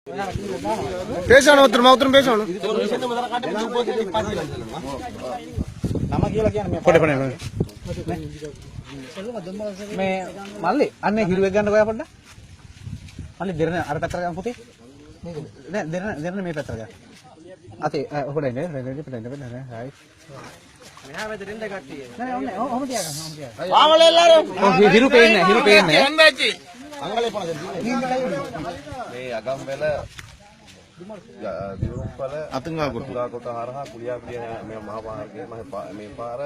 பேசணும் ஒருத்தர் பேசணும் මේ මල්ලි අන්න හිරුවෙක් ගන්න ඔයා පොඩ්ඩක් මල්ලි දෙරන අර පැත්තට ගන්න පුතේ නෑ දෙරන මේ පැත්තට ගන්න අතේ ඔකට ඉන්නේ රෙඩි හයි මෙහා වෙද දෙන්න කට්ටිය නෑ ඔහොම තියාගන්න වාමලේ එල්ලරෝ හිරු පේන්නේ යන්නච්චි අංගලේ පොන මේ අගම්බෙල දිරුම්පල අතුංගා කොට හරහා කුලියා පිය මේ මහා මාර්ගයේ මේ පාර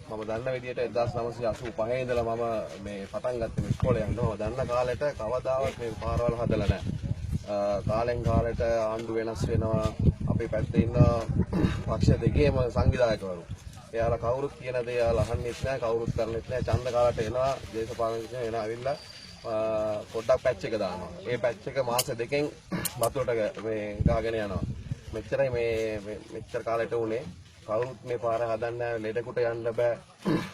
මම දන්න විදිහට 1985 ඉඳලා මම මේ පටන් ගත්තේ ඉස්කෝලේ යනවා. දන්න කාලෙට කවදාවත් මේ පාරවල් හදලා නැහැ. කාලෙන් කාලෙට ආණ්ඩු වෙනස් වෙනවා. අපේ පැත්තේ ඉන්න පක්ෂ දෙකේම සංවිධායකවරු. එයාලා කවුරුත් කියන දේ එයාලා අහන්නෙත් නැහැ, කවුරුත් කරන්නෙත් නැහැ. ඡන්ද කාලට එනවා, දේශපාලනිකයෝ එනවා ඇවිල්ලා පොඩ්ඩක් පැච් එක දානවා. ඒ පැච් එක මාස දෙකෙන් වතුරට මේ ගහගෙන යනවා. මෙච්චරයි මෙච්චර කාලෙට උනේ. කවුරුත් මේ පාර හදන්න ලෙඩකුට යන්න බෑ.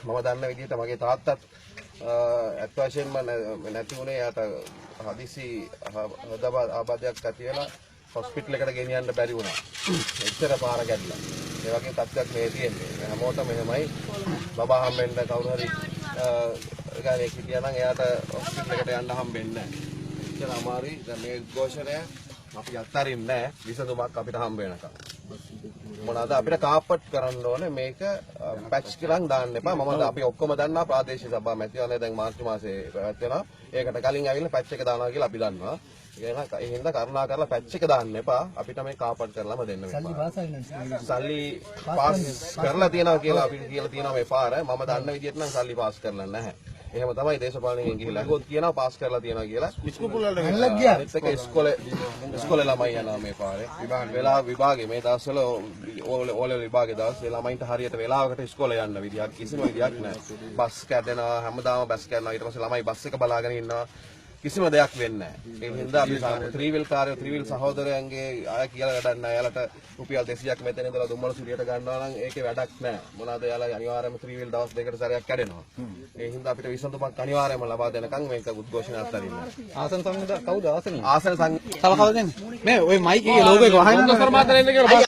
මම දන්න විදිහට මගේ තාත්තත් ඇත්ත වශයෙන්ම නැති වුණේ යාට හදිසි ආබාධයක් ඇති වෙලා හොස්පිටල් එකට ගෙනියන්න බැරි වුණා. එච්චර පාර ගැටලා. ඒ වගේ තත්ත්වයක් මේ තියෙන්නේ. හැමෝටම මෙහෙමයි. බබා හම්බෙන්න කවුරු හරි ගානේ හිටියා නම් එයාට හොස්පිටල් එකට යන්න හම්බෙන්නේ නැහැ. එච්චර අමාරුයි. දැන් මේ උද්ඝෝෂණය අපි අත්තරින්නේ නැහැ. විසඳුමක් අපිට හම්බ වෙනකම්. මොනවාද අපිට කාපට් කරන්න ඕනේ මේක පැච් කරන් දාන්න එපා. මම අපි ඔක්කොම දන්නා ප්‍රාදේශීය සභා මැතිවරණය දැන් මාර්තු මාසේ පැවැත්වෙනවා. ඒකට කලින් ඇවිල්ලා පැච් එක දානවා කියලා අපි දන්නවා. ඒ හින්දා කරුණා කරලා පැච් එක දාන්න එපා. අපිට මේ කාපට් කරලාම දෙන්න වෙනවා. සල්ලි පාස් කරලා තියනවා කියලා අපි කියලා තියනවා මේ පාර. මම දන්න විදිහට නම් සල්ලි පාස් කරලා නැහැ. එහෙම තමයි දේශපාලනයෙන් ගිහිල්ලා අහුවොත් කියනවා පාස් කරලා තියනවා කියලා. ඉස්කෝල වල ගිහලා ගියා. ඒක ඉස්කෝලේ ළමයි යනවා මේ පාරේ. විභාගේ මේ දවස්වල ඕල විභාගේ දවස් ළමයින්ට හරියට වෙලාවකට ඉස්කෝලේ යන්න විදියක් කිසිම විදියක් නැහැ. බස් කැඩෙනවා හැමදාම බස් කැඩෙනවා. ඊට පස්සේ ළමයි බස් එක බලාගෙන ඉන්නවා. කිසිම දෙයක් වෙන්නේ නැහැ. ඒ හින්දා අපි ත්‍රිවිල් කාර්යෝ ත්‍රිවිල් සහෝදරයන්ගේ අය කියලා වැඩක් නැහැ. එයාලට රුපියල් 200ක් මෙතන ඉඳලා දුම්මල සුලියට ගන්නවා නම් ඒකේ වැඩක් නැහැ. මොනවාද එයාලා අනිවාර්යයෙන්ම ත්‍රිවිල් දවස් දෙකකට සැරයක් කැඩෙනවා. ඒ හින්දා අපිට විසඳුමක් අනිවාර්යයෙන්ම ලබා දෙනකන් මේක උද්ඝෝෂණය අත්හරින්න. ආසන සංවිධායක කවුද ආසන? ආසන සං තව කවුද දෙන්නේ? මේ ওই මයික් එකේ ලෝගෝ එක වහන්න